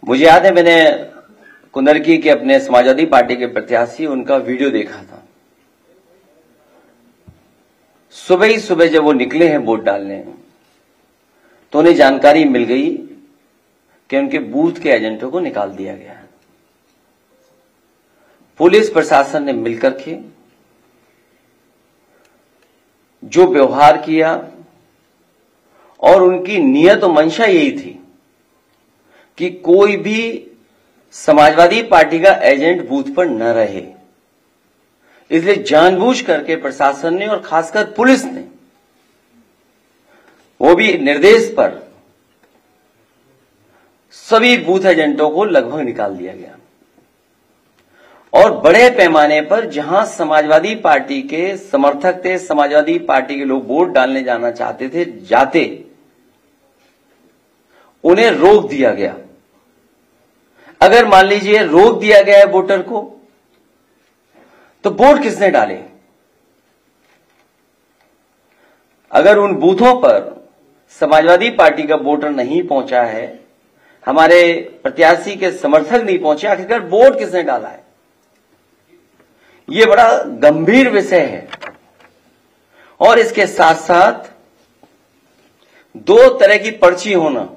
मुझे याद है मैंने कुंदरकी के अपने समाजवादी पार्टी के प्रत्याशी उनका वीडियो देखा था। सुबह ही सुबह जब वो निकले हैं वोट डालने, तो उन्हें जानकारी मिल गई कि उनके बूथ के एजेंटों को निकाल दिया गया है। पुलिस प्रशासन ने मिलकर के जो व्यवहार किया, और उनकी नियत और मंशा यही थी कि कोई भी समाजवादी पार्टी का एजेंट बूथ पर न रहे। इसलिए जानबूझ करके प्रशासन ने और खासकर पुलिस ने, वो भी निर्देश पर, सभी बूथ एजेंटों को लगभग निकाल दिया गया। और बड़े पैमाने पर जहां समाजवादी पार्टी के समर्थक थे, समाजवादी पार्टी के लोग वोट डालने जाना चाहते थे, जाते उन्हें रोक दिया गया। अगर मान लीजिए रोक दिया गया है वोटर को, तो वोट किसने डाले? अगर उन बूथों पर समाजवादी पार्टी का वोटर नहीं पहुंचा है, हमारे प्रत्याशी के समर्थक नहीं पहुंचे, आखिरकार वोट किसने डाला है? यह बड़ा गंभीर विषय है। और इसके साथ साथ दो तरह की पर्ची होना,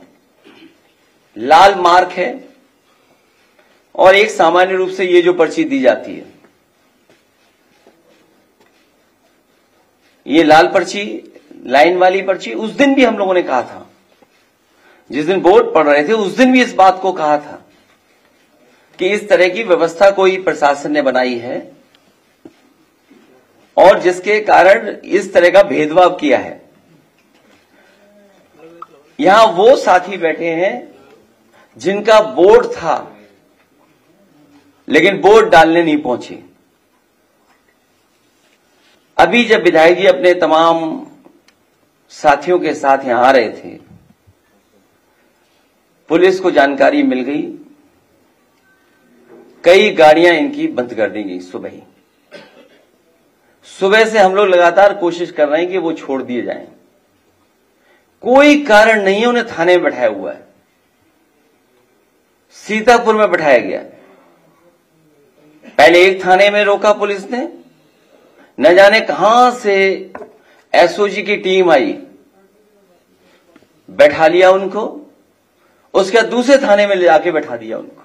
लाल मार्क है और एक सामान्य रूप से ये जो पर्ची दी जाती है, ये लाल पर्ची, लाइन वाली पर्ची। उस दिन भी हम लोगों ने कहा था, जिस दिन वोट पड़ रहे थे उस दिन भी इस बात को कहा था कि इस तरह की व्यवस्था कोई प्रशासन ने बनाई है और जिसके कारण इस तरह का भेदभाव किया है। यहां वो साथी बैठे हैं जिनका वोट था लेकिन वोट डालने नहीं पहुंचे। अभी जब विधायक जी अपने तमाम साथियों के साथ यहां आ रहे थे, पुलिस को जानकारी मिल गई, कई गाड़ियां इनकी बंद कर दी गई। सुबह से हम लोग लगातार कोशिश कर रहे हैं कि वो छोड़ दिए जाएं। कोई कारण नहीं है, उन्हें थाने में बैठाया हुआ है, सीतापुर में बैठाया गया। पहले एक थाने में रोका पुलिस ने, न जाने कहां से एसओजी की टीम आई, बैठा लिया उनको, उसके बाद दूसरे थाने में ले जाके बैठा दिया उनको।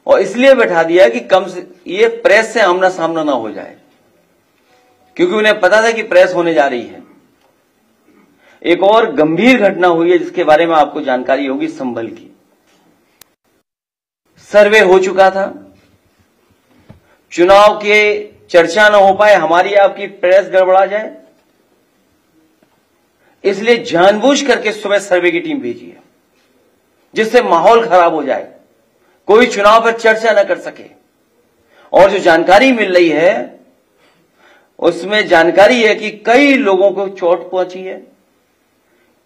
और इसलिए बैठा दिया कि कम से ये प्रेस से आमना सामना ना हो जाए, क्योंकि उन्हें पता था कि प्रेस होने जा रही है। एक और गंभीर घटना हुई है जिसके बारे में आपको जानकारी होगी, संभल की। सर्वे हो चुका था, चुनाव के चर्चा न हो पाए, हमारी आपकी प्रेस गड़बड़ा जाए, इसलिए जानबूझ करके सुबह सर्वे की टीम भेजी है, जिससे माहौल खराब हो जाए, कोई चुनाव पर चर्चा न कर सके। और जो जानकारी मिल रही है उसमें जानकारी है कि कई लोगों को चोट पहुंची है,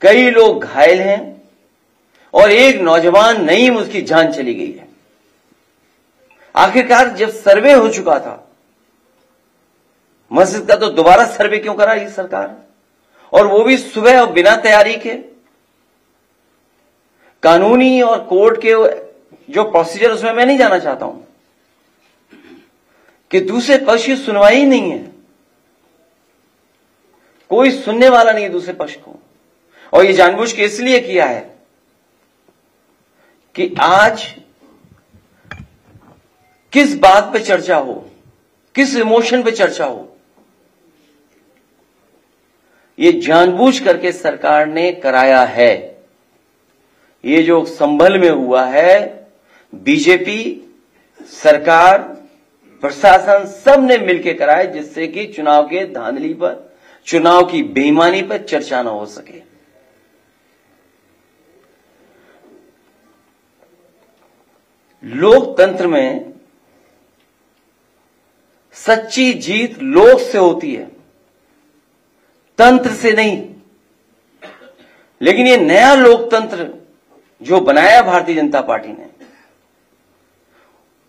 कई लोग घायल हैं और एक नौजवान नईम, उसकी जान चली गई है। आखिरकार जब सर्वे हो चुका था मस्जिद का, तो दोबारा सर्वे क्यों करा ये सरकार, और वो भी सुबह और बिना तैयारी के? कानूनी और कोर्ट के जो प्रोसीजर, उसमें मैं नहीं जाना चाहता हूं कि दूसरे पक्ष की सुनवाई ही नहीं है, कोई सुनने वाला नहीं है दूसरे पक्ष को। और ये जानबूझ के इसलिए किया है कि आज किस बात पे चर्चा हो, किस इमोशन पे चर्चा हो, ये जानबूझ करके सरकार ने कराया है। ये जो संभल में हुआ है, बीजेपी सरकार, प्रशासन, सब ने मिलकर कराया, जिससे कि चुनाव के धांधली पर, चुनाव की बेईमानी पर चर्चा न हो सके। लोकतंत्र में सच्ची जीत लोक से होती है, तंत्र से नहीं। लेकिन ये नया लोकतंत्र जो बनाया भारतीय जनता पार्टी ने,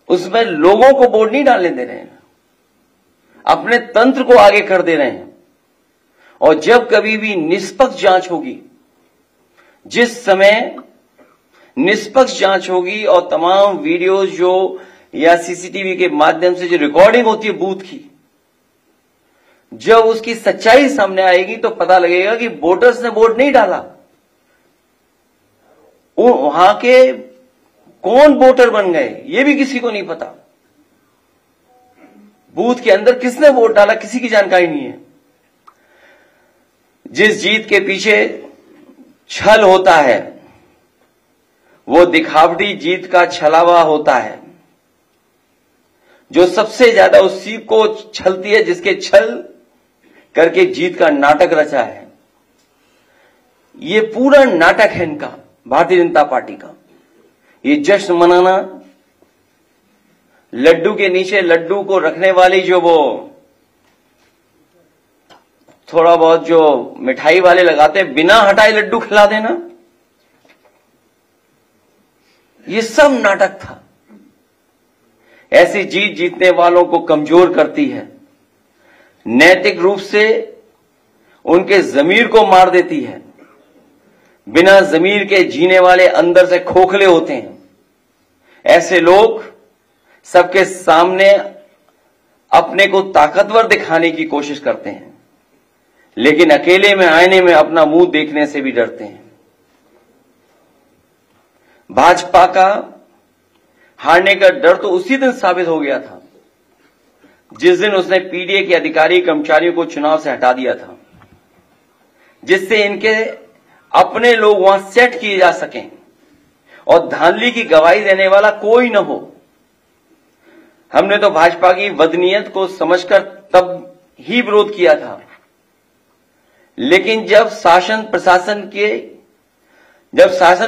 उसमें लोगों को वोट नहीं डालने दे रहे हैं, अपने तंत्र को आगे कर दे रहे हैं। और जब कभी भी निष्पक्ष जांच होगी, जिस समय निष्पक्ष जांच होगी और तमाम वीडियोज जो या सीसीटीवी के माध्यम से जो रिकॉर्डिंग होती है बूथ की, जब उसकी सच्चाई सामने आएगी तो पता लगेगा कि वोटर्स ने वोट नहीं डाला, वहां के कौन वोटर बन गए ये भी किसी को नहीं पता। बूथ के अंदर किसने वोट डाला किसी की जानकारी नहीं है। जिस जीत के पीछे छल होता है वो दिखावटी जीत का छलावा होता है। जो सबसे ज्यादा उसी को छलती है जिसके छल करके जीत का नाटक रचा है। ये पूरा नाटक है इनका, भारतीय जनता पार्टी का। ये जश्न मनाना, लड्डू के नीचे लड्डू को रखने वाली जो वो थोड़ा बहुत जो मिठाई वाले लगाते हैं, बिना हटाए लड्डू खिला देना, ये सब नाटक था। ऐसी जीत जीतने वालों को कमजोर करती है, नैतिक रूप से उनके जमीर को मार देती है। बिना जमीर के जीने वाले अंदर से खोखले होते हैं। ऐसे लोग सबके सामने अपने को ताकतवर दिखाने की कोशिश करते हैं, लेकिन अकेले में आईने में अपना मुंह देखने से भी डरते हैं। भाजपा का हारने का डर तो उसी दिन साबित हो गया था जिस दिन उसने पीडीए के अधिकारी कर्मचारियों को चुनाव से हटा दिया था, जिससे इनके अपने लोग वहां सेट किए जा सकें और धांधली की गवाही देने वाला कोई न हो। हमने तो भाजपा की बदनीयत को समझकर तब ही विरोध किया था, लेकिन जब शासन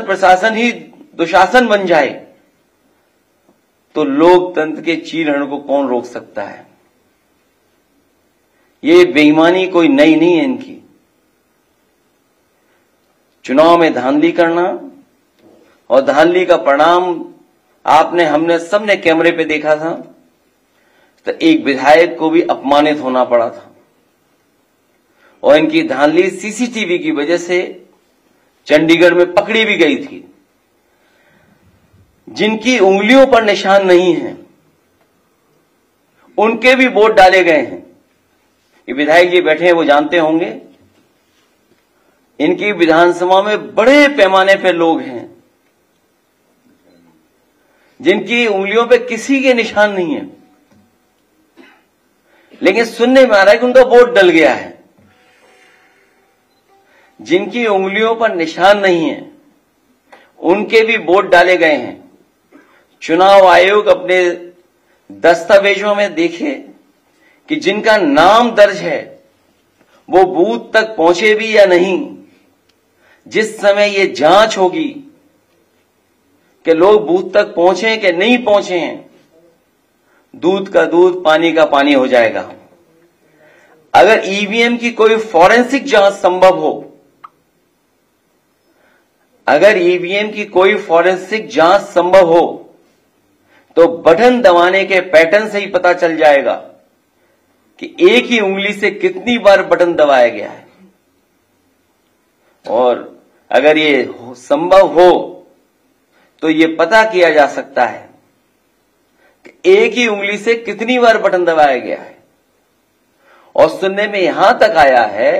प्रशासन ही दुशासन बन जाए तो लोकतंत्र के चीरहरण को कौन रोक सकता है। ये बेईमानी कोई नई नहीं है इनकी। चुनाव में धांधली करना और धांधली का परिणाम हमने सबने कैमरे पे देखा था। तो एक विधायक को भी अपमानित होना पड़ा था और इनकी धांधली सीसीटीवी की वजह से चंडीगढ़ में पकड़ी भी गई थी। जिनकी उंगलियों पर निशान नहीं है उनके भी वोट डाले गए हैं। ये विधायक जी बैठे हैं, वो जानते होंगे। इनकी विधानसभा में बड़े पैमाने पर लोग हैं जिनकी उंगलियों पे किसी के निशान नहीं है, लेकिन सुनने में आ रहा है कि उनका वोट डल गया है। जिनकी उंगलियों पर निशान नहीं है उनके भी वोट डाले गए हैं। चुनाव आयोग अपने दस्तावेजों में देखे कि जिनका नाम दर्ज है वो बूथ तक पहुंचे भी या नहीं। जिस समय ये जांच होगी कि लोग बूथ तक पहुंचे कि नहीं पहुंचे हैं, दूध का दूध पानी का पानी हो जाएगा। अगर ईवीएम की कोई फॉरेंसिक जांच संभव हो, अगर ईवीएम की कोई फॉरेंसिक जांच संभव हो तो बटन दबाने के पैटर्न से ही पता चल जाएगा कि एक ही उंगली से कितनी बार बटन दबाया गया है। और अगर ये संभव हो तो ये पता किया जा सकता है कि एक ही उंगली से कितनी बार बटन दबाया गया है। और सुनने में यहां तक आया है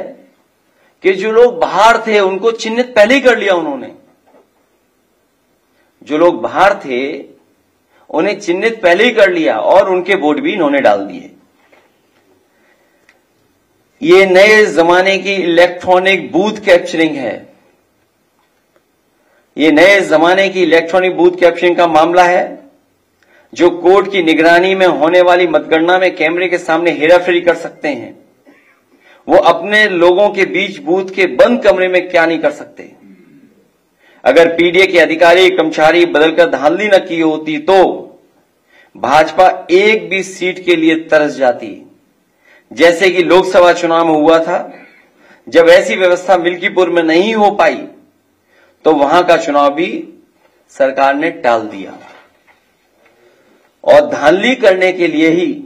कि जो लोग बाहर थे उनको चिन्हित पहले ही कर लिया उन्होंने। जो लोग बाहर थे उन्हें चिन्हित पहले ही कर लिया और उनके वोट भी इन्होंने डाल दिए। ये नए जमाने की इलेक्ट्रॉनिक बूथ कैप्चरिंग है। ये नए जमाने की इलेक्ट्रॉनिक बूथ कैप्चरिंग का मामला है जो कोर्ट की निगरानी में होने वाली मतगणना में कैमरे के सामने हेराफेरी कर सकते हैं। वो अपने लोगों के बीच बूथ के बंद कमरे में क्या नहीं कर सकते। अगर पीडीए के अधिकारी कर्मचारी बदलकर धांधली न की होती तो भाजपा एक भी सीट के लिए तरस जाती, जैसे कि लोकसभा चुनाव में हुआ था। जब ऐसी व्यवस्था मिल्कीपुर में नहीं हो पाई तो वहां का चुनाव भी सरकार ने टाल दिया। और धांधली करने के लिए ही,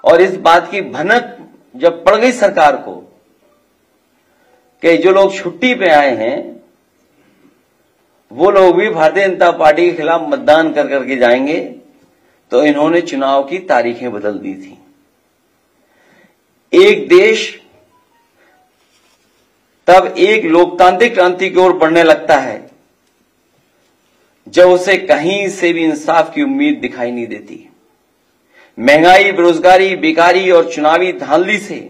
और इस बात की भनक जब पड़ गई सरकार को कि जो लोग छुट्टी पे आए हैं वो लोग भी भारतीय जनता पार्टी के खिलाफ मतदान कर करके जाएंगे, तो इन्होंने चुनाव की तारीखें बदल दी थी। एक देश तब एक लोकतांत्रिक क्रांति की ओर बढ़ने लगता है जब उसे कहीं से भी इंसाफ की उम्मीद दिखाई नहीं देती। महंगाई, बेरोजगारी, बेकारी और चुनावी धांधली से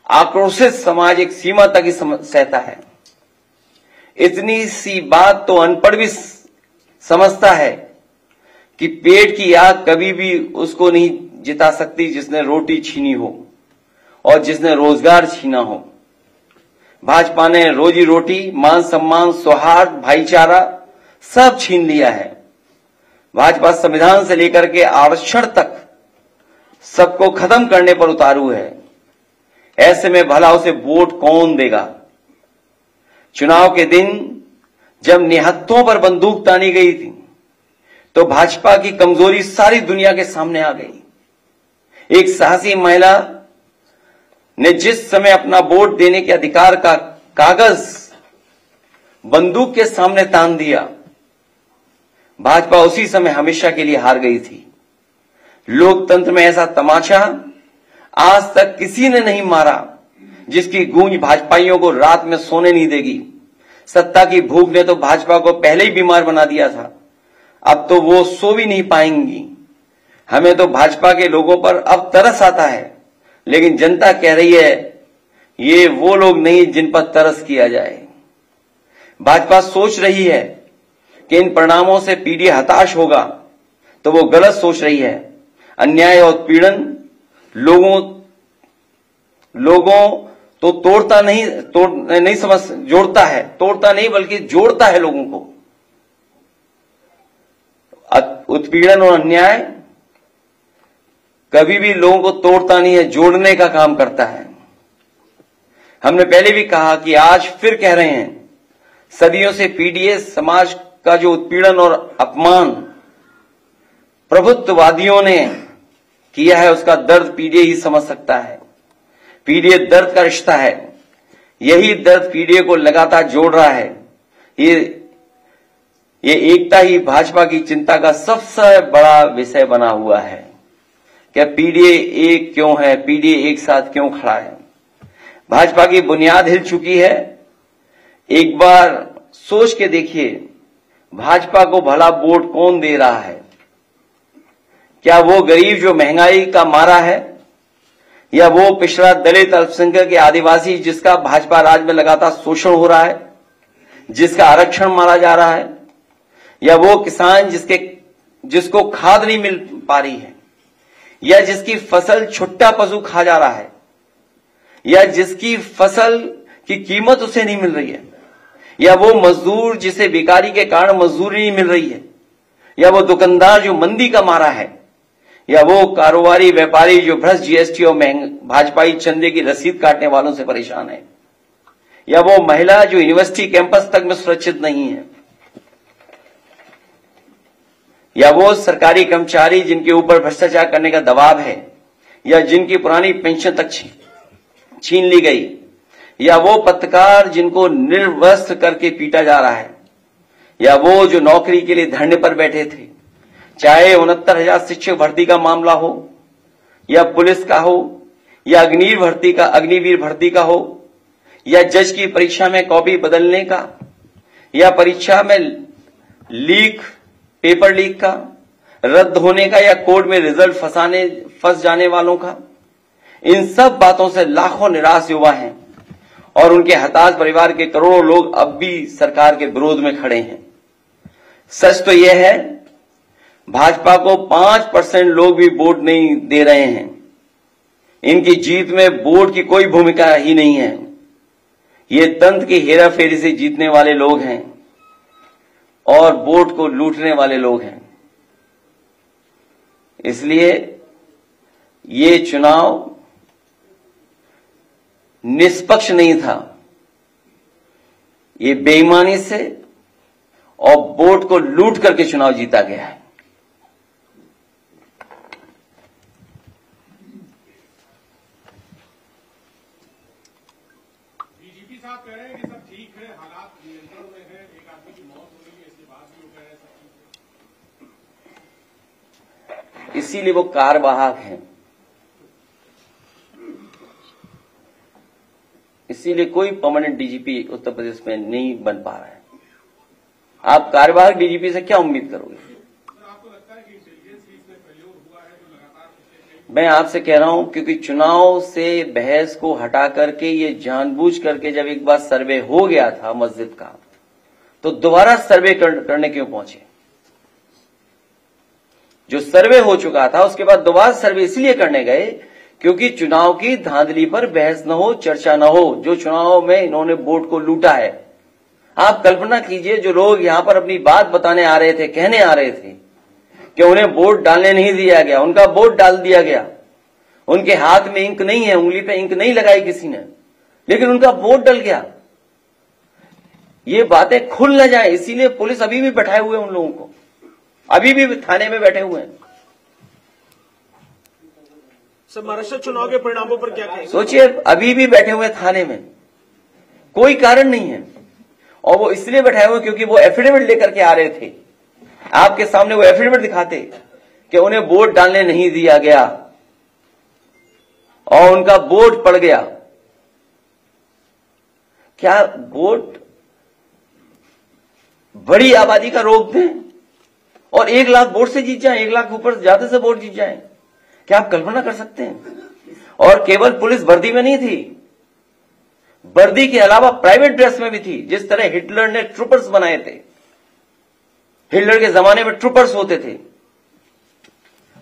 आक्रोशित समाज एक सीमा तक ही सहता है। इतनी सी बात तो अनपढ़ भी समझता है कि पेट की आग कभी भी उसको नहीं जिता सकती जिसने रोटी छीनी हो और जिसने रोजगार छीना हो। भाजपा ने रोजी रोटी, मान सम्मान, सौहार्द, भाईचारा सब छीन लिया है। भाजपा संविधान से लेकर के आरक्षण तक सबको खत्म करने पर उतारू है। ऐसे में भला उसे वोट कौन देगा? चुनाव के दिन जब निहत्थों पर बंदूक तानी गई थी तो भाजपा की कमजोरी सारी दुनिया के सामने आ गई। एक साहसी महिला ने जिस समय अपना वोट देने के अधिकार का कागज बंदूक के सामने तान दिया, भाजपा उसी समय हमेशा के लिए हार गई थी। लोकतंत्र में ऐसा तमाचा आज तक किसी ने नहीं मारा जिसकी गूंज भाजपाइयों को रात में सोने नहीं देगी। सत्ता की भूख ने तो भाजपा को पहले ही बीमार बना दिया था, अब तो वो सो भी नहीं पाएंगी। हमें तो भाजपा के लोगों पर अब तरस आता है, लेकिन जनता कह रही है ये वो लोग नहीं जिन पर तरस किया जाए। भाजपा सोच रही है कि इन परिणामों से पीडीए हताश होगा, तो वो गलत सोच रही है। अन्याय और उत्पीड़न लोगों तो तोड़ता नहीं बल्कि जोड़ता है लोगों को। उत्पीड़न और अन्याय कभी भी लोगों को तोड़ता नहीं है, जोड़ने का काम करता है। हमने पहले भी कहा कि आज फिर कह रहे हैं, सदियों से पीडीए समाज का जो उत्पीड़न और अपमान प्रभुत्ववादियों ने किया है, उसका दर्द पीडीए ही समझ सकता है। पीडीए दर्द का रिश्ता है, यही दर्द पीडीए को लगातार जोड़ रहा है। ये एकता ही भाजपा की चिंता का सबसे बड़ा विषय बना हुआ है। क्या पीडीए एक क्यों है? पीडीए एक साथ क्यों खड़ा है? भाजपा की बुनियाद हिल चुकी है। एक बार सोच के देखिए, भाजपा को भला वोट कौन दे रहा है? क्या वो गरीब जो महंगाई का मारा है, या वो पिछड़ा दलित, अल्पसंख्यक या आदिवासी जिसका भाजपा राज में लगातार शोषण हो रहा है, जिसका आरक्षण मारा जा रहा है, या वो किसान जिसको खाद नहीं मिल पा रही है, या जिसकी फसल छुट्टा पशु खा जा रहा है, या जिसकी फसल की कीमत उसे नहीं मिल रही है, या वो मजदूर जिसे बेकारी के कारण मजदूरी नहीं मिल रही है, या वो दुकानदार जो मंदी का मारा है, या वो कारोबारी व्यापारी जो भ्रष्ट जीएसटी और भाजपाई चंदे की रसीद काटने वालों से परेशान है, या वो महिला जो यूनिवर्सिटी कैंपस तक में सुरक्षित नहीं है, या वो सरकारी कर्मचारी जिनके ऊपर भ्रष्टाचार करने का दबाव है, या जिनकी पुरानी पेंशन तक छीन ली गई, या वो पत्रकार जिनको निर्वस्त्र करके पीटा जा रहा है, या वो जो नौकरी के लिए धरने पर बैठे थे, चाहे 69,000 शिक्षक भर्ती का मामला हो, या पुलिस का हो, या अग्निवीर भर्ती का हो, या जज की परीक्षा में कॉपी बदलने का, या परीक्षा में पेपर लीक का, रद्द होने का, या कोर्ट में रिजल्ट फंस जाने वालों का। इन सब बातों से लाखों निराश युवा हैं और उनके हताश परिवार के करोड़ों लोग अब भी सरकार के विरोध में खड़े हैं। सच तो यह है, भाजपा को 5% लोग भी वोट नहीं दे रहे हैं। इनकी जीत में वोट की कोई भूमिका ही नहीं है। ये तंत्र की हेराफेरी से जीतने वाले लोग हैं और वोट को लूटने वाले लोग हैं। इसलिए ये चुनाव निष्पक्ष नहीं था। ये बेईमानी से और वोट को लूट करके चुनाव जीता गया है। डीजीपी साहब कह रहे हैं कि सब ठीक है, हालात नियंत्रण में है, एक आदमी की मौत इसीलिए वो कार्यवाहक हैं, इसीलिए कोई परमानेंट डीजीपी उत्तर प्रदेश में नहीं बन पा रहा है। आप कार्यवाहक डीजीपी से क्या उम्मीद करोगे? मैं आपसे कह रहा हूं, क्योंकि चुनाव से बहस को हटा करके ये जानबूझ करके जब एक बार सर्वे हो गया था मस्जिद का, तो दोबारा सर्वे करने क्यों पहुंचे? जो सर्वे हो चुका था उसके बाद दोबारा सर्वे इसलिए करने गए क्योंकि चुनाव की धांधली पर बहस न हो, चर्चा न हो। जो चुनाव में इन्होंने वोट को लूटा है, आप कल्पना कीजिए, जो लोग यहां पर अपनी बात बताने आ रहे थे, कहने आ रहे थे कि उन्हें वोट डालने नहीं दिया गया, उनका वोट डाल दिया गया, उनके हाथ में इंक नहीं है, उंगली पे इंक नहीं लगाई किसी ने, लेकिन उनका वोट डल गया। ये बातें खुल न जाए, इसीलिए पुलिस अभी भी बैठाए हुए उन लोगों को, अभी भी थाने में बैठे हुए हैं। सर, महाराष्ट्र चुनाव के परिणामों पर क्या कहेंगे? सोचिए, अभी भी बैठे हुए थाने में, कोई कारण नहीं है, और वो इसलिए बैठाए हुए क्योंकि वो एफिडेविट लेकर के आ रहे थे। आपके सामने वो एफिडेविट दिखाते कि उन्हें वोट डालने नहीं दिया गया और उनका वोट पड़ गया। क्या वोट बड़ी आबादी का रोक दें और 1 लाख वोट से जीत जाए, 1 लाख ऊपर ज्यादा से वोट जीत जाए? क्या आप कल्पना कर सकते हैं? और केवल पुलिस वर्दी में नहीं थी, वर्दी के अलावा प्राइवेट ड्रेस में भी थी। जिस तरह हिटलर ने ट्रूपर्स बनाए थे, हिटलर के जमाने में ट्रूपर्स होते थे,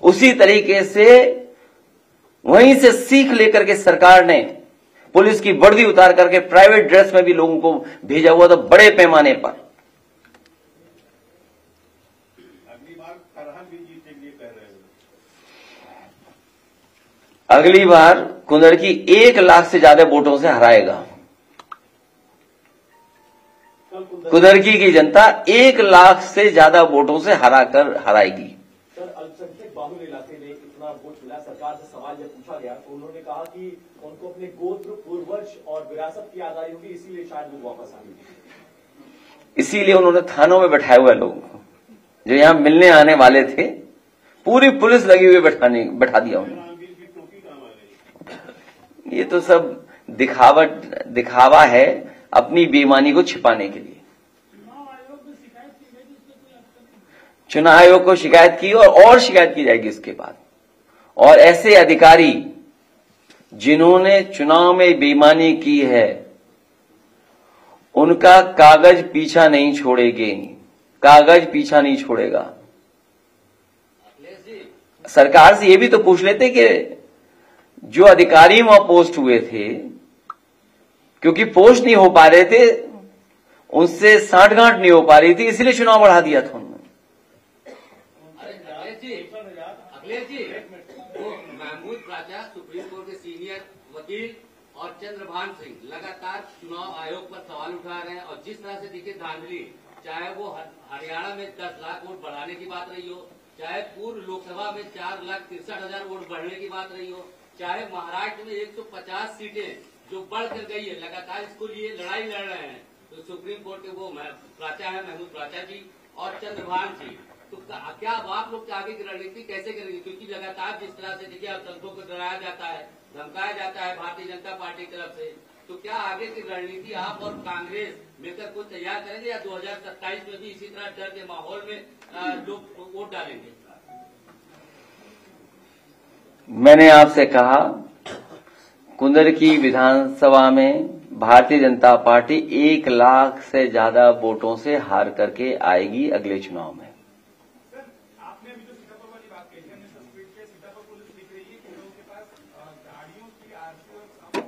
उसी तरीके से वहीं से सीख लेकर के सरकार ने पुलिस की वर्दी उतार करके प्राइवेट ड्रेस में भी लोगों को भेजा हुआ था, बड़े पैमाने पर। अगली बार कुंदरकी 1 लाख से ज्यादा वोटों से हराएगा। कुंदरकी की जनता 1 लाख से ज्यादा वोटों से हराएगी। सर, अल्पसंख्यक बाहुल इलाके में इतना वोट मिला, सरकार से सवाल जब पूछा गया तो उन्होंने कहा कि उनको अपने गोत्र, पूर्वज और विरासत की याद आई होगी, इसीलिए शायद वो वापस आ गए। इसीलिए उन्होंने थानों में बैठाए हुए लोगों को, जो यहां मिलने आने वाले थे, पूरी पुलिस लगी हुई बैठा दिया उन्होंने। ये तो सब दिखावा है अपनी बेईमानी को छिपाने के लिए। चुनाव आयोग को शिकायत की और शिकायत की जाएगी इसके बाद। और ऐसे अधिकारी जिन्होंने चुनाव में बेईमानी की है, उनका कागज पीछा नहीं छोड़ेंगे, कागज पीछा नहीं छोड़ेगा। सरकार से ये भी तो पूछ लेते कि जो अधिकारी वहां पोस्ट हुए थे, क्योंकि पोस्ट नहीं हो पा रहे थे, उनसे साठगांठ नहीं हो पा रही थी, इसलिए चुनाव बढ़ा दिया था उन्होंने। अखिलेश जी, वो महमूद राजा, सुप्रीम कोर्ट के सीनियर वकील, और चंद्रभान सिंह लगातार चुनाव आयोग पर सवाल उठा रहे हैं। और जिस तरह से देखिए धांधली, चाहे वो हरियाणा में 10 लाख वोट बढ़ाने की बात रही हो, चाहे पूर्व लोकसभा में 4,63,000 वोट बढ़ने की बात रही हो, चाहे महाराष्ट्र में 150 सीटें जो बढ़ कर गई है, लगातार इसको लिए लड़ाई लड़ रहे हैं। तो सुप्रीम कोर्ट के वो प्राचा है महमूद प्राचा जी और चंद्रभान जी, तो क्या अब आप लोग आगे की रणनीति कैसे करेंगे? क्योंकि लगातार जिस तरह से देखिए अब दंगों को डराया जाता है, धमकाया जाता है भारतीय जनता पार्टी की तरफ से, तो क्या आगे की रणनीति आप और कांग्रेस मिलकर कुछ तैयार करेंगे या 2027 में भी इसी तरह डर के माहौल में लोग वोट डालेंगे? मैंने आपसे कहा, कुंदरकी विधानसभा में भारतीय जनता पार्टी 1 लाख से ज्यादा वोटों से हार करके आएगी अगले चुनाव में। सर, आपने अभी जो सीतापुर वाली बात कही है, सीतापुर पुलिस दिख रही है कि उनके पास गाड़ियों की आरसी।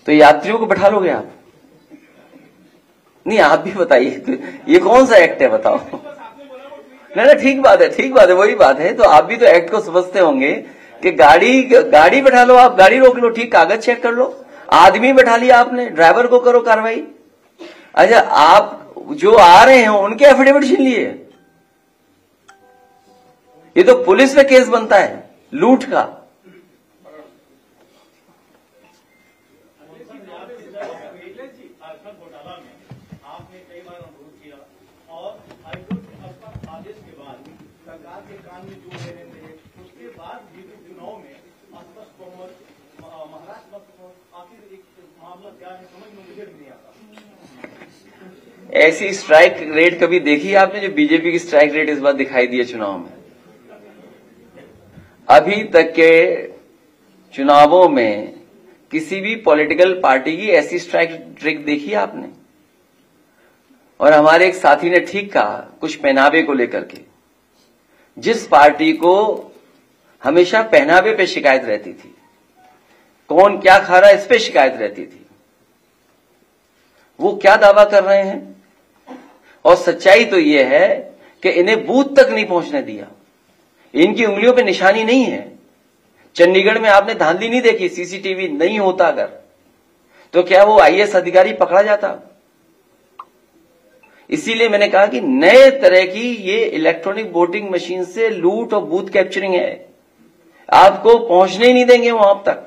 तो यात्रियों को बैठा लोगे आप? नहीं, आप भी बताइए, ये कौन सा एक्ट है बताओ? नहीं, ठीक बात है, वही बात है। तो आप भी तो एक्ट को समझते होंगे कि गाड़ी बैठा लो, आप गाड़ी रोक लो, ठीक, कागज चेक कर लो, आदमी बैठा लिया आपने, ड्राइवर को करो कार्रवाई। अच्छा, आप जो आ रहे हैं उनके एफिडेविट छीन लिए, ये तो पुलिस में केस बनता है लूट का। आपने कई बार अनुरोध किया और हाईकोर्ट के आदेश के बाद सरकार के कान में जो रहे थे बाद बीते चुनाव में अस्पष्ट बहुमत महाराष्ट्र में आखिर एक मामला क्या है समझ में मुझे भी नहीं आता। ऐसी स्ट्राइक रेट कभी देखी है आपने जो बीजेपी की स्ट्राइक रेट इस बार दिखाई दी है चुनाव में? अभी तक के चुनावों में किसी भी पॉलिटिकल पार्टी की ऐसी स्ट्राइक रेट देखी है आपने? और हमारे एक साथी ने ठीक कहा कुछ पहनावे को लेकर के, जिस पार्टी को हमेशा पहनावे पे शिकायत रहती थी, कौन क्या खा रहा है इस पे शिकायत रहती थी, वो क्या दावा कर रहे हैं? और सच्चाई तो यह है कि इन्हें बूथ तक नहीं पहुंचने दिया। इनकी उंगलियों पे निशानी नहीं है। चंडीगढ़ में आपने धांधली नहीं देखी, सीसीटीवी नहीं होता अगर, तो क्या वो आईएएस अधिकारी पकड़ा जाता? इसीलिए मैंने कहा कि नए तरह की ये इलेक्ट्रॉनिक वोटिंग मशीन से लूट और बूथ कैप्चरिंग है। आपको पहुंचने ही नहीं देंगे वहां तक।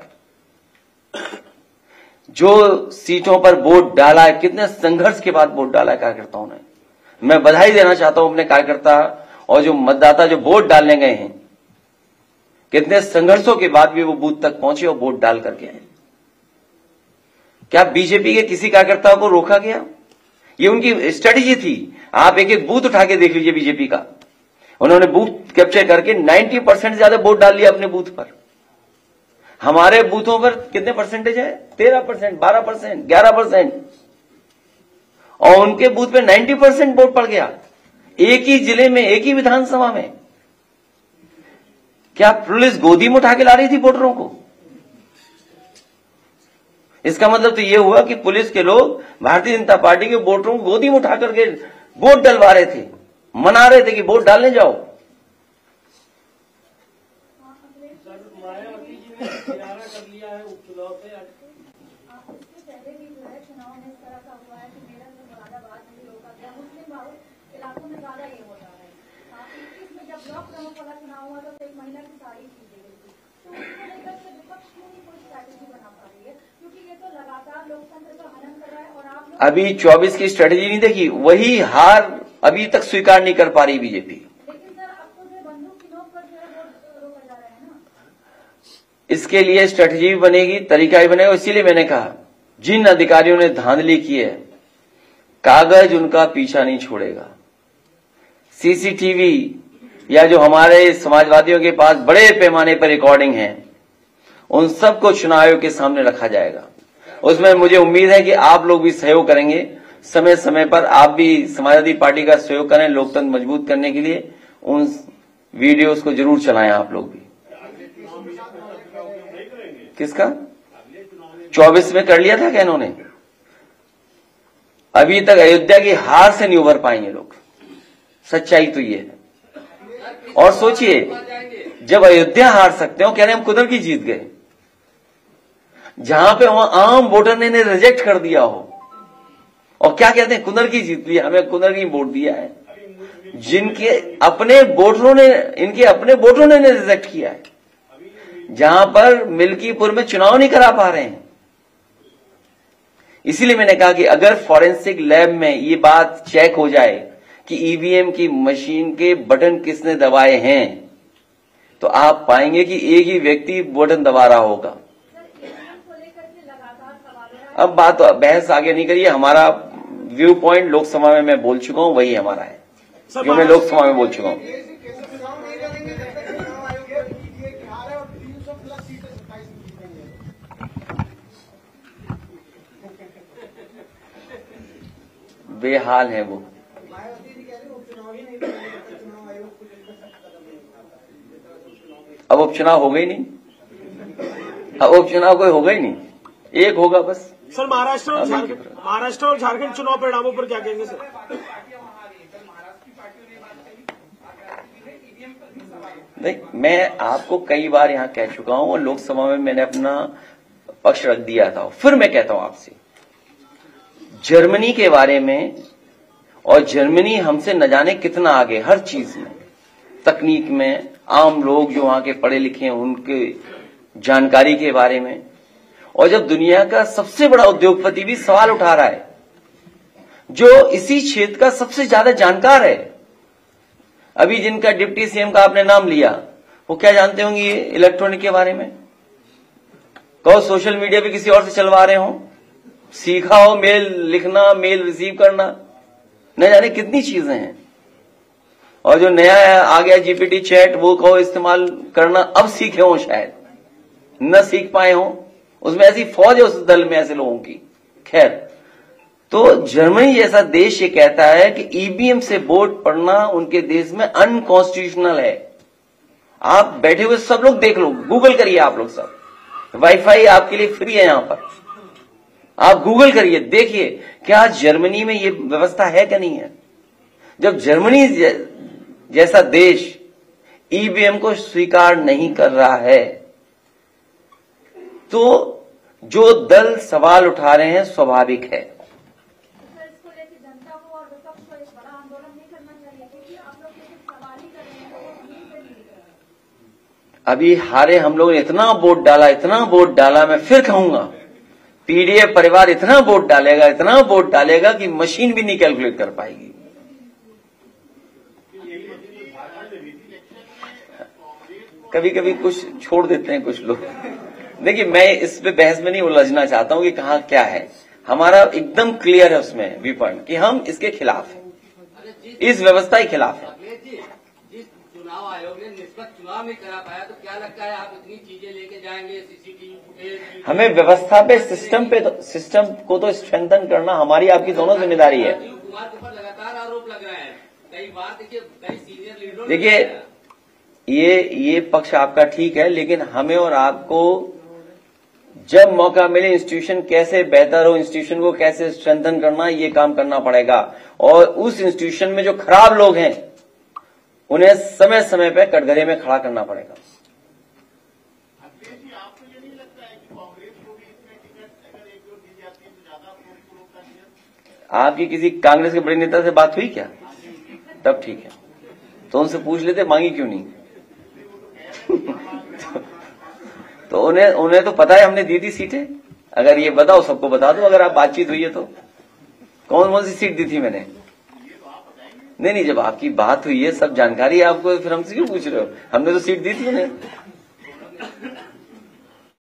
जो सीटों पर वोट डाला है, कितने संघर्ष के बाद वोट डाला है कार्यकर्ताओं ने। मैं बधाई देना चाहता हूं अपने कार्यकर्ता और जो मतदाता जो वोट डालने गए हैं, कितने संघर्षों के बाद भी वो बूथ तक पहुंचे और वोट डाल करके आए। क्या बीजेपी के किसी कार्यकर्ता को रोका गया? ये उनकी स्ट्रेटेजी थी। आप एक एक बूथ उठा के देख लीजिए बीजेपी का, उन्होंने बूथ कैप्चर करके 90% ज्यादा वोट डाल लिया अपने बूथ पर। हमारे बूथों पर कितने परसेंटेज है? 13%, 12%, 11%, और उनके बूथ पे 90% वोट पड़ गया। एक ही जिले में, एक ही विधानसभा में। क्या पुलिस गोदी में उठा के ला रही थी वोटरों को? इसका मतलब तो यह हुआ कि पुलिस के लोग भारतीय जनता पार्टी के वोटरों को गोदी में उठा करके वोट डलवा रहे थे, मना रहे थे कि वोट डालने जाओ। मायावती जी ने किनारा कर लिया है उपचुनाव से। इसके पहले भी जो है चुनाव में इस तरह का हुआ है कि मेरठ में मुरादाबाद में रोका गया, मुस्लिम बहुल इलाकों में ज्यादा ये होता है। 21 में जब ब्लॉक प्रमुख वाला चुनाव हुआ तो एक महिला की साड़ी खींच दी गई थी। तो उसको लेकर के विपक्ष क्यों नहीं कोई स्ट्रैटेजी बना पा रही है? क्योंकि ये तो लगातार लोकतंत्र का हनन कर रहा है। और आप लोग अभी 24 की स्ट्रेटेजी नहीं देखी, वही हार अभी तक स्वीकार नहीं कर पा रही बीजेपी। लेकिन सर अब तो जो बंदूक की नोक पर जो है वो रोका जा रहा है ना। इसके लिए स्ट्रेटेजी भी बनेगी, तरीका भी बनेगा। इसीलिए मैंने कहा जिन अधिकारियों ने धांधली की है, कागज उनका पीछा नहीं छोड़ेगा। सीसीटीवी या जो हमारे समाजवादियों के पास बड़े पैमाने पर रिकॉर्डिंग है, उन सबको चुनाव आयोग के सामने रखा जाएगा। उसमें मुझे उम्मीद है कि आप लोग भी सहयोग करेंगे। समय समय पर आप भी समाजवादी पार्टी का सहयोग करें लोकतंत्र मजबूत करने के लिए। उन वीडियोस को जरूर चलाएं आप लोग भी। किसका 24 में कर लिया था क्या इन्होंने? अभी तक अयोध्या की हार से नहीं उभर पाएंगे लोग। सच्चाई तो ये है। और सोचिए, जब अयोध्या हार सकते हो, कह रहे हम कुदर की जीत गए, जहां पे वहां आम वोटर ने रिजेक्ट कर दिया हो, और क्या कहते हैं कुदर की जीत लिया, हमें कुदर की वोट दिया है। जिनके अपने वोटरों ने, इनके अपने वोटरों ने रिजेक्ट किया है, जहां पर मिल्कीपुर में चुनाव नहीं करा पा रहे हैं। इसीलिए मैंने कहा कि अगर फॉरेंसिक लैब में ये बात चेक हो जाए कि ईवीएम की मशीन के बटन किसने दबाए हैं, तो आप पाएंगे कि एक ही व्यक्ति बटन दबा रहा होगा। अब बात बहस आगे नहीं करिए। हमारा व्यू पॉइंट लोकसभा में मैं बोल चुका हूं, वही हमारा है, जो मैं लोकसभा में बोल चुका हूं। बेहाल है वो। अब उपचुनाव हो गई नहीं, अब उपचुनाव कोई होगा ही नहीं, एक होगा बस। सर महाराष्ट्र और झारखंड चुनाव परिणामों पर क्या कहेंगे सर? नहीं, मैं आपको कई बार यहां कह चुका हूं और लोकसभा में मैंने अपना पक्ष रख दिया था। फिर मैं कहता हूं आपसे, जर्मनी के बारे में, और जर्मनी हमसे न जाने कितना आगे हर चीज में, तकनीक में, आम लोग जो वहां के पढ़े लिखे हैं उनके जानकारी के बारे में। और जब दुनिया का सबसे बड़ा उद्योगपति भी सवाल उठा रहा है, जो इसी क्षेत्र का सबसे ज्यादा जानकार है, अभी जिनका डिप्टी सीएम का आपने नाम लिया, वो क्या जानते होंगे ये इलेक्ट्रॉनिक के बारे में? कहो सोशल मीडिया पे किसी और से चलवा रहे हो, सीखा हो मेल लिखना, मेल रिसीव करना, न जाने कितनी चीजें हैं। और जो नया आ गया जीपीटी चैट, वो कहो इस्तेमाल करना, अब सीखे हो, शायद न सीख पाए हो। उसमें ऐसी फौज है उस दल में ऐसे लोगों की। खैर, तो जर्मनी जैसा देश ये कहता है कि ईवीएम से वोट पड़ना उनके देश में अनकॉन्स्टिट्यूशनल है। आप बैठे हुए सब लोग देख लो, गूगल करिए, आप लोग सब, वाईफाई आपके लिए फ्री है यहां पर, आप गूगल करिए, देखिए क्या जर्मनी में ये व्यवस्था है क्या नहीं है। जब जर्मनी जैसा देश ईवीएम को स्वीकार नहीं कर रहा है, तो जो दल सवाल उठा रहे हैं स्वाभाविक है। इसको लेकर जनता को और विपक्ष को एक बड़ा आंदोलन नहीं करना चाहिए, क्योंकि आप लोग सिर्फ सवाल ही कर रहे हैं, लोगों को नहीं कर रहे हैं। अभी हारे हम लोगों ने इतना वोट डाला, इतना वोट डाला, मैं फिर कहूंगा पीडीएफ परिवार इतना वोट डालेगा, इतना वोट डालेगा कि मशीन भी नहीं कैलकुलेट कर पाएगी। कभी कभी कुछ छोड़ देते हैं कुछ लोग। देखिए, मैं इस पे बहस में नहीं उलझना चाहता हूं कि कहां क्या है। हमारा एकदम क्लियर है उसमें व्यू पॉइंट कि हम इसके खिलाफ हैं, इस व्यवस्था के खिलाफ हैं। अखिलेश जी, जिस चुनाव आयोग ने निष्पक्ष चुनाव नहीं करा पाया, तो क्या लगता है आप इतनी चीजें लेके जाएंगे, सीसीटीवी फुटेज? हमें व्यवस्था पे, सिस्टम को तो स्ट्रेंथन करना हमारी आपकी दोनों जिम्मेदारी है। राजीव कुमार के ऊपर लगातार आरोप लग रहे हैं, कई बार देखिए कई सीनियर लीडरों ने देखिए, बताया। ये पक्ष आपका ठीक है, लेकिन हमें और आपको जब मौका मिले इंस्टीट्यूशन कैसे बेहतर हो, इंस्टीट्यूशन को कैसे स्ट्रेंथन करना, ये काम करना पड़ेगा। और उस इंस्टीट्यूशन में जो खराब लोग हैं उन्हें समय समय पे कटघरे में खड़ा करना पड़ेगा। अखिलेश जी, आपको ये नहीं लगता है कि कांग्रेस को भी इसमें टिकट अगर एक दो दी जाती है तो ज्यादा वोट का नियम? आपकी किसी कांग्रेस के बड़े नेता से बात हुई क्या? तब ठीक है, तो उनसे पूछ लेते, मांगी क्यों नहीं। तो उन्हें तो पता है हमने दी थी सीटें। अगर ये बताओ, सबको बता दो, अगर आप बातचीत हुई है तो कौन कौन सी सीट दी थी मैंने। नहीं, जब आपकी बात हुई है, सब जानकारी है आपको, फिर हमसे क्यों पूछ रहे हो? हमने तो सीट दी थी उन्हें।